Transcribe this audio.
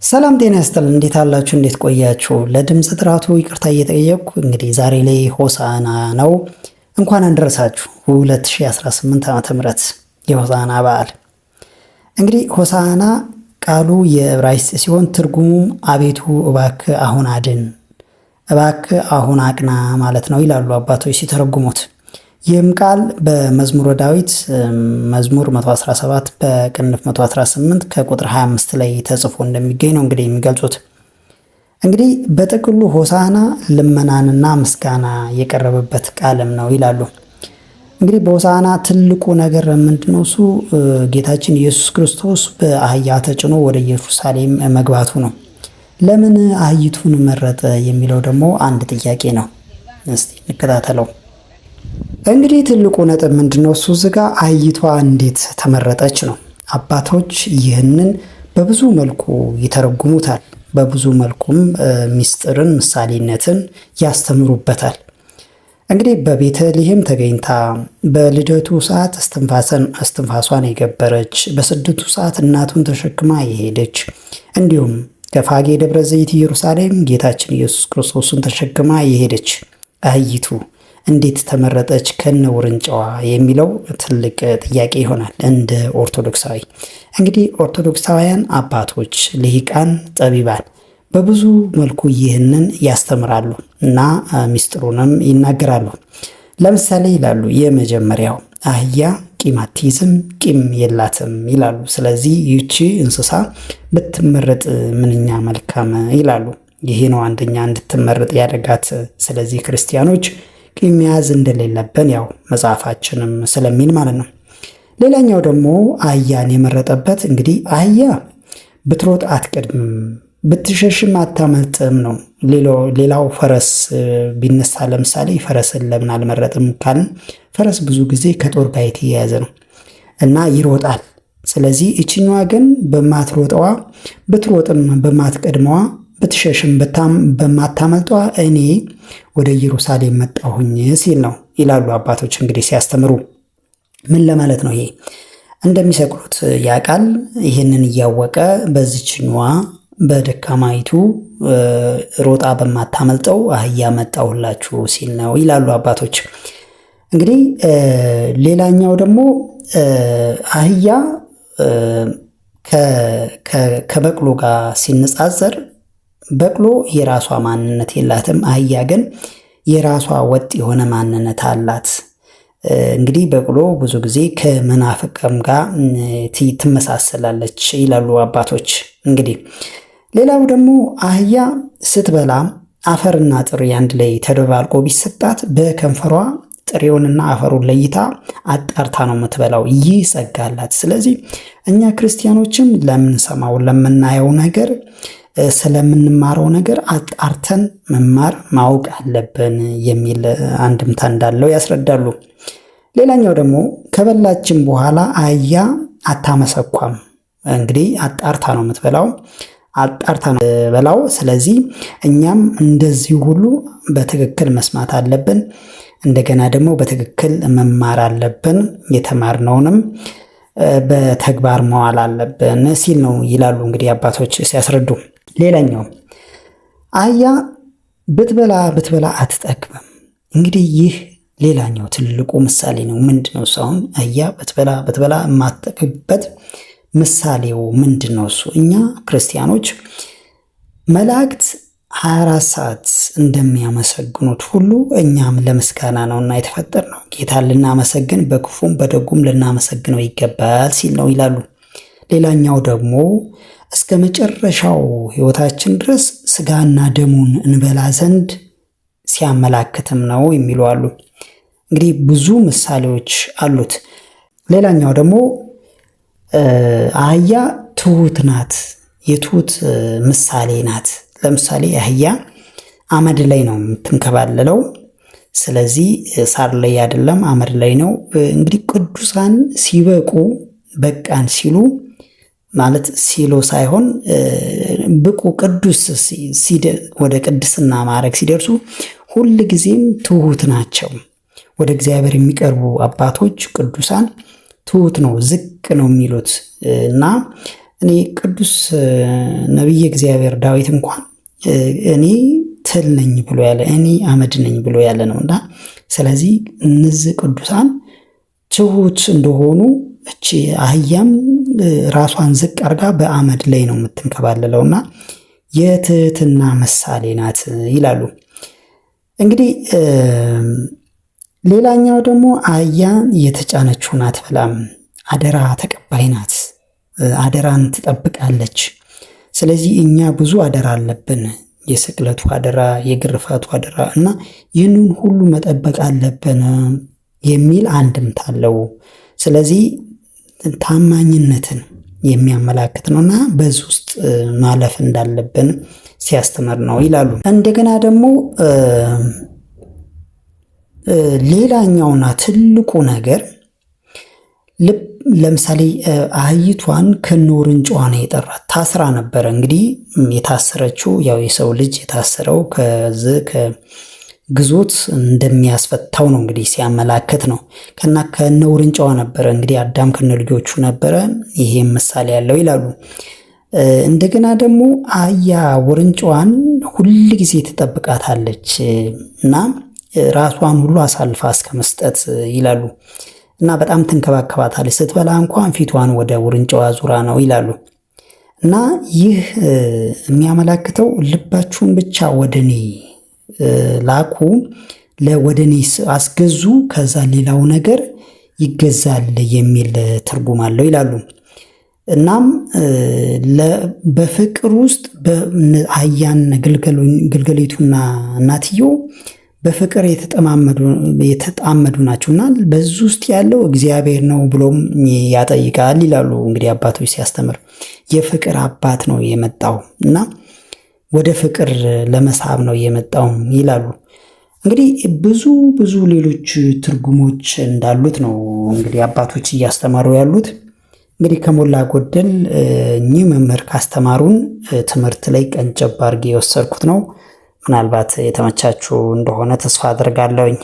ሰላም ጤና ይስጥልን። እንዴት አላችሁ? እንዴት ቆያችሁ? ለድምፅ ጥራቱ ይቅርታ እየጠየቅኩ እንግዲህ ዛሬ ላይ ሆሳዕና ነው። እንኳን አደረሳችሁ 2018 ዓ.ም የሆሳዕና በዓል። እንግዲህ ሆሳዕና ቃሉ የዕብራይስጥ ሲሆን ትርጉሙም አቤቱ እባክህ አሁን አድን፣ እባክህ አሁን አቅና ማለት ነው ይላሉ አባቶች ሲተረጉሙት። ይህም ቃል በመዝሙረ ዳዊት መዝሙር 117 በቅንፍ 118 ከቁጥር 25 ላይ ተጽፎ እንደሚገኝ ነው እንግዲህ የሚገልጹት። እንግዲህ በጥቅሉ ሆሳዕና ልመናንና ምስጋና የቀረበበት ቃልም ነው ይላሉ። እንግዲህ በሆሳዕና ትልቁ ነገር ምንድነው? እሱ ጌታችን ኢየሱስ ክርስቶስ በአህያ ተጭኖ ወደ ኢየሩሳሌም መግባቱ ነው። ለምን አህይቱን መረጠ የሚለው ደግሞ አንድ ጥያቄ ነው። እስቲ እንከታተለው። እንግዲህ ትልቁ ነጥብ ምንድነው? እሱ ዝጋ አህይቷ እንዴት ተመረጠች ነው። አባቶች ይህንን በብዙ መልኩ ይተረጉሙታል። በብዙ መልኩም ሚስጥርን፣ ምሳሌነትን ያስተምሩበታል። እንግዲህ በቤተልሔም ተገኝታ በልደቱ ሰዓት እስትንፋሷን የገበረች፣ በስደቱ ሰዓት እናቱን ተሸክማ የሄደች፣ እንዲሁም ከፋጌ ደብረ ዘይት ኢየሩሳሌም ጌታችን ኢየሱስ ክርስቶስን ተሸክማ የሄደች አህይቱ እንዴት ተመረጠች ከነ ውርንጫዋ የሚለው ትልቅ ጥያቄ ይሆናል። እንደ ኦርቶዶክሳዊ እንግዲህ ኦርቶዶክሳውያን አባቶች፣ ልሂቃን፣ ጠቢባን በብዙ መልኩ ይህንን ያስተምራሉ እና ሚስጥሩንም ይናገራሉ። ለምሳሌ ይላሉ የመጀመሪያው አህያ ቂም አትይዝም፣ ቂም የላትም ይላሉ። ስለዚህ ይቺ እንስሳ ብትመረጥ ምንኛ መልካም ይላሉ። ይሄ ነው አንደኛ እንድትመረጥ ያደርጋት። ስለዚህ ክርስቲያኖች ቂም መያዝ እንደሌለብን ያው መጽሐፋችንም ስለሚል ማለት ነው። ሌላኛው ደግሞ አህያን የመረጠበት እንግዲህ አህያ ብትሮጥ አትቀድምም፣ ብትሸሽም አታመልጥም ነው። ሌላው ፈረስ ቢነሳ ለምሳሌ ፈረስን ለምን አልመረጥም ካልን ፈረስ ብዙ ጊዜ ከጦር ጋር የተያያዘ ነው እና ይሮጣል። ስለዚህ እችኛዋ ግን በማትሮጠዋ ብትሮጥም በማትቀድመዋ ብትሸሽም በማታመልጧ እኔ ወደ ኢየሩሳሌም መጣሁኝ ሲል ነው ይላሉ አባቶች እንግዲህ ሲያስተምሩ። ምን ለማለት ነው? ይሄ እንደሚሰቅሉት ያውቃል። ይህንን እያወቀ በዚችኛዋ በደካማይቱ ሮጣ በማታመልጠው አህያ መጣሁላችሁ ሲል ነው ይላሉ አባቶች። እንግዲህ ሌላኛው ደግሞ አህያ ከበቅሎ ጋር ሲነጻጸር በቅሎ የራሷ ማንነት የላትም። አህያ ግን የራሷ ወጥ የሆነ ማንነት አላት። እንግዲህ በቅሎ ብዙ ጊዜ ከመናፍቅም ጋር ትመሳሰላለች ይላሉ አባቶች። እንግዲህ ሌላው ደግሞ አህያ ስትበላ አፈርና ጥሬ አንድ ላይ ተደባልቆ ቢሰጣት በከንፈሯ ጥሬውንና አፈሩን ለይታ አጣርታ ነው የምትበላው። ይህ ጸጋ አላት። ስለዚህ እኛ ክርስቲያኖችም ለምንሰማው ለምናየው ነገር ስለምንማረው ነገር አጣርተን መማር ማወቅ አለብን የሚል አንድምታ እንዳለው ያስረዳሉ። ሌላኛው ደግሞ ከበላችን በኋላ አህያ አታመሰኳም። እንግዲህ አጣርታ ነው የምትበላው፣ አጣርታ ነው የምትበላው። ስለዚህ እኛም እንደዚህ ሁሉ በትክክል መስማት አለብን። እንደገና ደግሞ በትክክል መማር አለብን። የተማርነውንም በተግባር መዋል አለብን ሲል ነው ይላሉ እንግዲህ አባቶች ሲያስረዱ። ሌላኛው አህያ ብትበላ አትጠግብም። እንግዲህ ይህ ሌላኛው ትልቁ ምሳሌ ነው። ምንድነው እሱ? አሁን አህያ ብትበላ የማትጠግብበት ምሳሌው ምንድነው እሱ? እኛ ክርስቲያኖች መላእክት 24 ሰዓት እንደሚያመሰግኑት ሁሉ እኛም ለምስጋና ነውና የተፈጠርነው። ጌታን ልናመሰግን በክፉም በደጉም ልናመሰግነው ይገባል ሲል ነው ይላሉ። ሌላኛው ደግሞ እስከ መጨረሻው ሕይወታችን ድረስ ስጋና ደሙን እንበላ ዘንድ ሲያመላክትም ነው የሚሉ አሉ። እንግዲህ ብዙ ምሳሌዎች አሉት። ሌላኛው ደግሞ አህያ ትሁት ናት፣ የትሁት ምሳሌ ናት። ለምሳሌ አህያ አመድ ላይ ነው የምትንከባለለው። ስለዚህ ሳር ላይ አይደለም አመድ ላይ ነው። እንግዲህ ቅዱሳን ሲበቁ በቃን ሲሉ ማለት ሲሎ ሳይሆን ብቁ ቅዱስ ወደ ቅድስና ማዕረግ ሲደርሱ ሁል ጊዜም ትሁት ናቸው። ወደ እግዚአብሔር የሚቀርቡ አባቶች ቅዱሳን ትሁት ነው፣ ዝቅ ነው የሚሉት እና እኔ ቅዱስ ነቢየ እግዚአብሔር ዳዊት እንኳን እኔ ትል ነኝ ብሎ ያለ እኔ አመድ ነኝ ብሎ ያለ ነውና ስለዚህ እነዚህ ቅዱሳን ትሁት እንደሆኑ እቺ አህያም ራሷን ዝቅ አርጋ በአመድ ላይ ነው የምትንከባለለውና የትህትና ምሳሌ ናት ይላሉ። እንግዲህ ሌላኛው ደግሞ አህያ የተጫነችው ናት በላም አደራ ተቀባይ ናት። አደራን ትጠብቃለች። ስለዚህ እኛ ብዙ አደራ አለብን። የስቅለቱ አደራ፣ የግርፋቱ አደራ እና ይህንን ሁሉ መጠበቅ አለብን የሚል አንድምታ አለው። ስለዚህ ታማኝነትን የሚያመላክት ነውና በዚህ ውስጥ ማለፍ እንዳለብን ሲያስተምር ነው ይላሉ። እንደገና ደግሞ ሌላኛውና ትልቁ ነገር ለምሳሌ አህይቷን ከነውርንጫዋ ነው የጠራት። ታስራ ነበረ። እንግዲህ የታሰረችው ያው የሰው ልጅ የታሰረው ከግዞት እንደሚያስፈታው ነው እንግዲህ ሲያመላክት ነው። ከነውርንጫዋ ነበረ እንግዲህ አዳም ከነ ልጆቹ ነበረ። ይሄም ምሳሌ ያለው ይላሉ። እንደገና ደግሞ አህያ ውርንጫዋን ሁል ጊዜ ትጠብቃታለች እና ራሷን ሁሉ አሳልፋ እስከ መስጠት ይላሉ እና በጣም ትንከባከባታለች። ስትበላ እንኳን ፊቷን ወደ ውርንጫዋ ዙራ ነው ይላሉ። እና ይህ የሚያመላክተው ልባችሁን ብቻ ወደኔ ላኩ፣ ወደኔ አስገዙ፣ ከዛ ሌላው ነገር ይገዛል የሚል ትርጉም አለው ይላሉ። እናም በፍቅር ውስጥ አህያን ግልገሊቱና እናትየው በፍቅር የተጣመዱ ናቸውና በዚህ ውስጥ ያለው እግዚአብሔር ነው ብሎም ያጠይቃል ይላሉ። እንግዲህ አባቶች ሲያስተምር የፍቅር አባት ነው የመጣው እና ወደ ፍቅር ለመሳብ ነው የመጣው ይላሉ። እንግዲህ ብዙ ሌሎች ትርጉሞች እንዳሉት ነው እንግዲህ አባቶች እያስተማሩ ያሉት። እንግዲህ ከሞላ ጎደል እኚህ መምህር ካስተማሩን ትምህርት ላይ ቀንጨብ አድርጌ የወሰድኩት ነው። ምናልባት የተመቻችሁ እንደሆነ ተስፋ አድርጋለሁኝ።